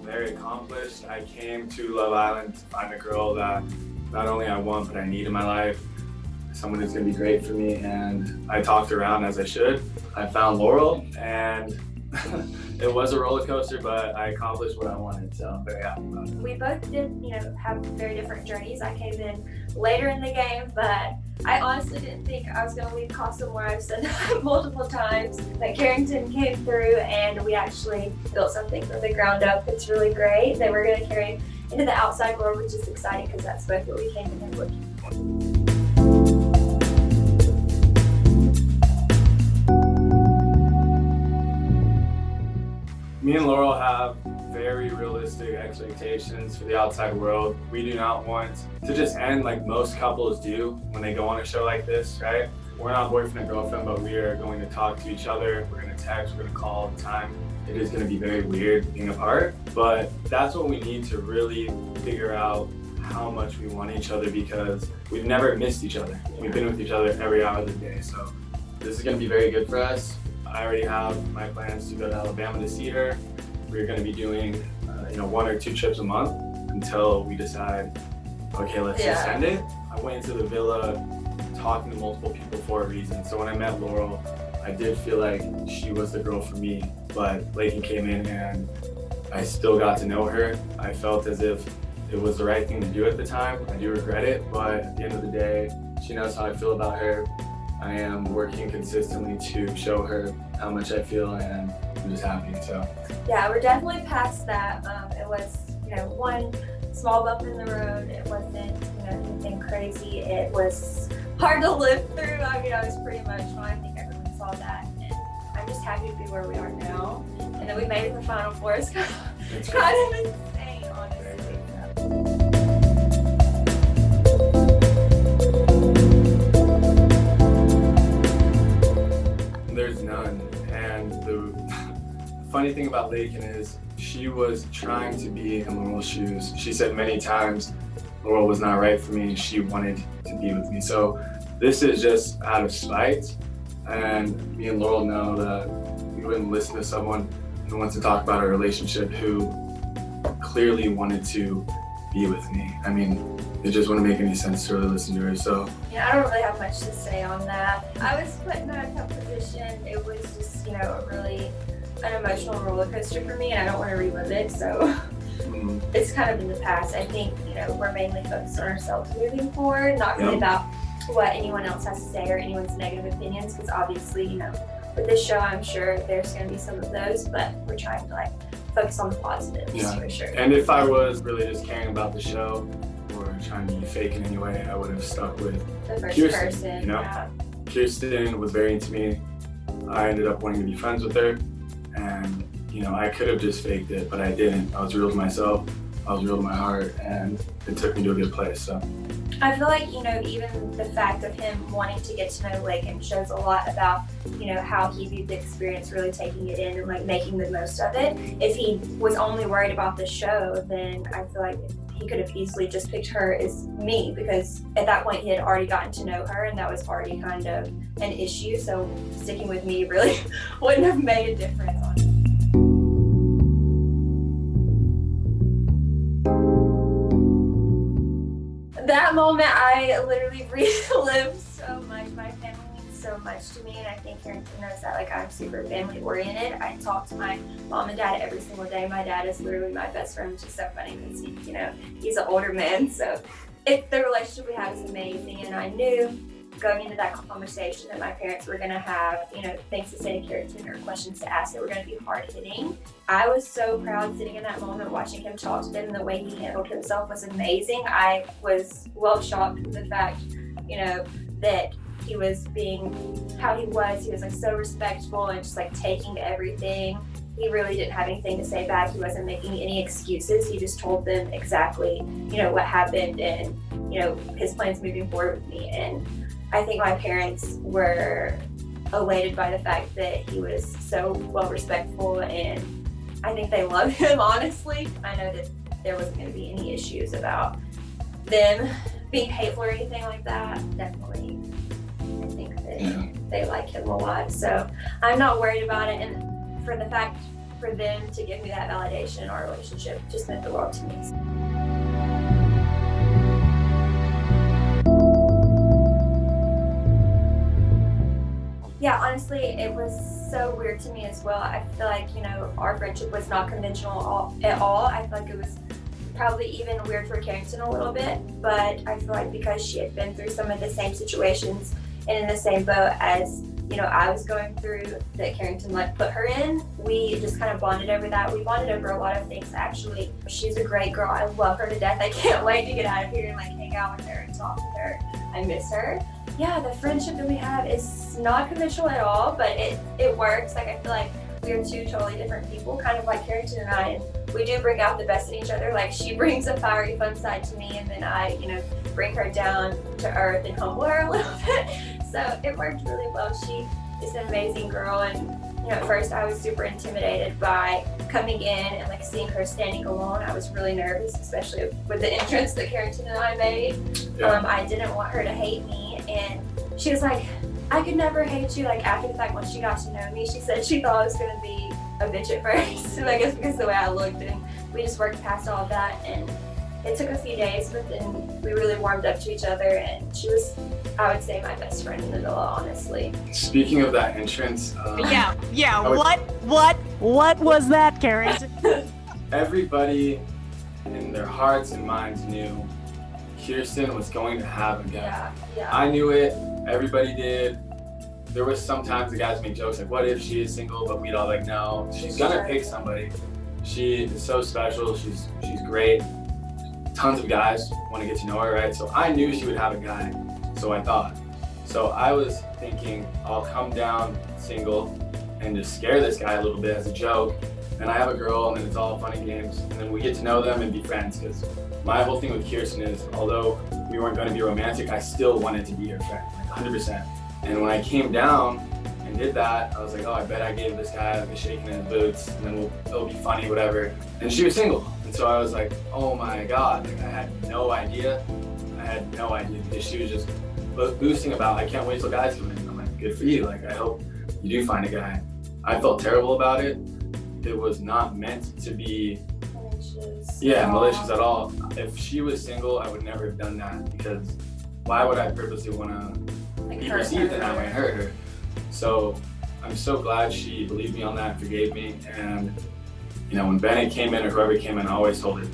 very accomplished. I came to Love Island to find a girl that not only I want, but I need in my life. Someone who's gonna be great for me, and I talked around as I should. I found Laurel, and it was a roller coaster, but I accomplished what I wanted, so I'm very happy about it. We both did, have very different journeys. I came in later in the game, but I honestly didn't think I was going to leave Costa where I've said multiple times. But Carrington came through, and we actually built something from the ground up. It's really great that we're going to carry into the outside world, which is exciting because that's both what we came in here looking for. Me and Laurel have very realistic expectations for the outside world. We do not want to just end like most couples do when they go on a show like this, right? We're not boyfriend and girlfriend, but we are going to talk to each other. We're going to text, we're going to call all the time. It is going to be very weird being apart, but that's what we need to really figure out how much we want each other, because we've never missed each other. We've been with each other every hour of the day, so this is going to be very good for us. I already have my plans to go to Alabama to see her. We're going to be doing, 1 or 2 trips a month until we decide, okay, let's just end it. I went into the villa talking to multiple people for a reason. So when I met Laurel, I did feel like she was the girl for me, but Lakin came in and I still got to know her. I felt as if it was the right thing to do at the time. I do regret it, but at the end of the day, she knows how I feel about her. I am working consistently to show her how much I feel, and I'm just happy, so. Yeah, we're definitely past that. It was, one small bump in the road. It wasn't, anything crazy. It was hard to live through. I mean, I was pretty emotional. I think everyone saw that. And I'm just happy to be where we are now. And then we made it to the Final Four. It's kind of insane, honestly. There's none, and the funny thing about Lakin is she was trying to be in Laurel's shoes. She said many times Laurel was not right for me, she wanted to be with me. So this is just out of spite, and me and Laurel know that we wouldn't listen to someone who wants to talk about a relationship who clearly wanted to be with me. I mean, it just wouldn't make any sense to really listen to her, so. I don't really have much to say on that. I was put in a tough position. It was just, an emotional roller coaster for me, and I don't want to relive it, so it's kind of in the past. I think, we're mainly focused on ourselves moving forward, not really about what anyone else has to say or anyone's negative opinions, because obviously, with this show, I'm sure there's going to be some of those, but we're trying to, focus on the positives, for sure. And if I was really just caring about the show, or trying to be fake in any way, I would have stuck with the first Kirsten, person. Kirsten was very into me. I ended up wanting to be friends with her, and I could have just faked it, but I didn't. I was real to myself, I was real to my heart, and it took me to a good place, so. I feel like, even the fact of him wanting to get to know Lakin shows a lot about, how he viewed the experience, really taking it in and making the most of it. If he was only worried about the show, then I feel like he could have easily just picked her as me, because at that point he had already gotten to know her and that was already kind of an issue. So sticking with me really wouldn't have made a difference on it. That moment I literally relived so much. My family means so much to me, and I think Carrington knows that. I'm super family oriented. I talk to my mom and dad every single day. My dad is literally my best friend, which is so funny because he's an older man. So the relationship we have is amazing, and I knew going into that conversation that my parents were going to have, things to say to Carrington or questions to ask that were going to be hard-hitting. I was so proud sitting in that moment, watching him talk to them, and the way he handled himself was amazing. I was well shocked with the fact, that he was being how he was. He was so respectful and just taking everything. He really didn't have anything to say back. He wasn't making any excuses. He just told them exactly, what happened and, his plans moving forward with me. And I think my parents were elated by the fact that he was so well respectful, and I think they love him, honestly. I know that there wasn't going to be any issues about them being hateful or anything like that. Definitely, I think that they like him a lot. So I'm not worried about it. And for the fact for them to give me that validation in our relationship just meant the world to me. Yeah, honestly, it was so weird to me as well. I feel like, you know, our friendship was not conventional at all. I feel like it was probably even weird for Carrington a little bit, but I feel like because she had been through some of the same situations and in the same boat as, you know, I was going through that Carrington like put her in, we just kind of bonded over that. We bonded over a lot of things actually. She's a great girl. I love her to death. I can't wait to get out of here and like hang out with her and talk with her. I miss her. Yeah, the friendship that we have is not conventional at all, but it works. Like I feel like we are two totally different people, kind of like Carrington and I, and we do bring out the best in each other. Like she brings a fiery fun side to me, and then I, you know, bring her down to earth and humble her a little bit. So it worked really well. She is an amazing girl, and you know, at first I was super intimidated by coming in and like seeing her standing alone. I was really nervous, especially with the entrance that Carrington and I made. Yeah. I didn't want her to hate me, and she was like, I could never hate you. Like after the fact, when she got to know me, she said she thought I was gonna be a bitch at first, and I guess because of the way I looked, and we just worked past all of that, and it took a few days, but then we really warmed up to each other, and she was, I would say, my best friend in the villa, honestly. Speaking of that entrance, what was that, Carrington? everybody in their hearts and minds knew Kirsten was going to have a guy. Yeah. I knew it, everybody did. There was sometimes the guys make jokes like, what if she is single? But we'd all like, no, she's gonna pick somebody. She is so special, she's great. Tons of guys want to get to know her, right? So I knew she would have a guy, so I thought. So I was thinking, I'll come down single and just scare this guy a little bit as a joke. And I have a girl, and then it's all fun and games. And then we get to know them and be friends, because my whole thing with Kirsten is, although we weren't going to be romantic, I still wanted to be her friend, like 100%. And when I came down and did that, I was like, oh, I bet I gave this guy like a shake in his boots, and then it'll be funny, whatever. And she was single. And so I was like, oh my God, like I had no idea. Because she was just boosting about, I can't wait till guys come in. I'm like, good for you. Like, I hope you do find a guy. I felt terrible about it. It was not meant to be malicious at all. If she was single, I would never have done that, because why would I purposely want to be perceived in that way and hurt her? So I'm so glad she believed me on that and forgave me. And you know, when Bennett came in or whoever came in, I always told them,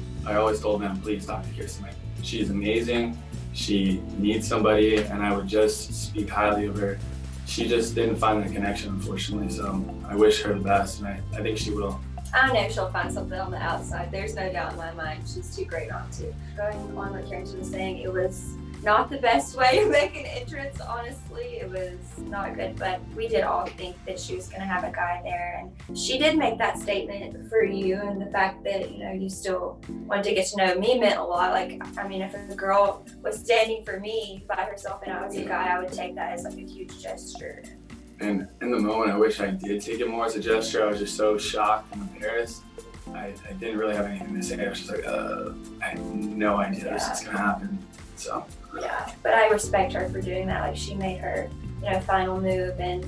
please talk to Kirsten. Like, she's amazing. She needs somebody, and I would just speak highly of her. She just didn't find that connection, unfortunately. So I wish her the best, and I think she will. I know she'll find something on the outside. There's no doubt in my mind. She's too great not to. Going on what Carrington was saying, it was not the best way to make an entrance, honestly. It was not good, but we did all think that she was gonna have a guy there, and she did make that statement for you, and the fact that, you know, you still wanted to get to know me meant a lot. Like, I mean, if a girl was standing for me by herself and I was a guy, I would take that as like a huge gesture. And in the moment, I wish I did take it more as a gesture. I was just so shocked and embarrassed. I didn't really have anything to say. I was just like, I had no idea this was gonna happen. So. Yeah, but I respect her for doing that. Like, she made her, you know, final move, and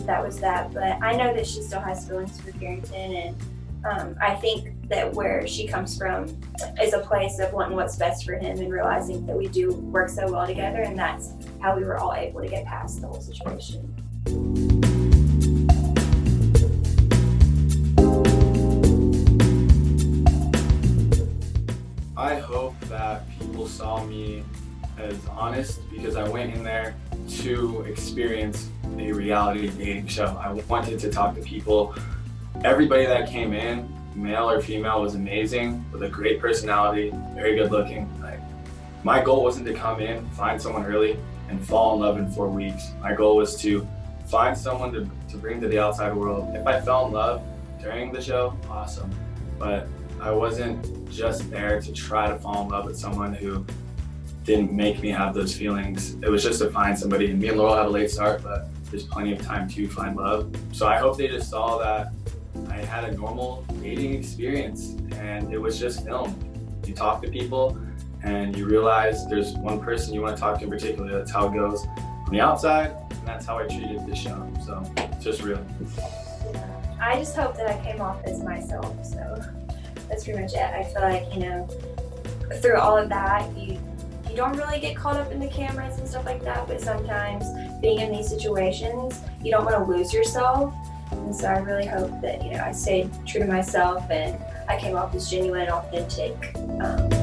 that was that. But I know that she still has feelings for Carrington, and I think that where she comes from is a place of wanting what's best for him and realizing that we do work so well together, and that's how we were all able to get past the whole situation. I hope that people saw me as honest, because I went in there to experience a reality dating show. I wanted to talk to people. Everybody that came in, male or female, was amazing, with a great personality, very good looking. Like, my goal wasn't to come in, find someone early, and fall in love in 4 weeks. My goal was to find someone to bring to the outside world. If I fell in love during the show, awesome. But I wasn't just there to try to fall in love with someone who didn't make me have those feelings. It was just to find somebody, and me and Laurel had a late start, but there's plenty of time to find love. So I hope they just saw that I had a normal dating experience, and it was just filmed. You talk to people and you realize there's one person you want to talk to in particular. That's how it goes on the outside, and that's how I treated this show. So it's just real. I just hope that I came off as myself, so that's pretty much it. I feel like, you know, through all of that, you don't really get caught up in the cameras and stuff like that, but sometimes being in these situations, you don't want to lose yourself. And so I really hope that, you know, I stayed true to myself and I came off as genuine and authentic.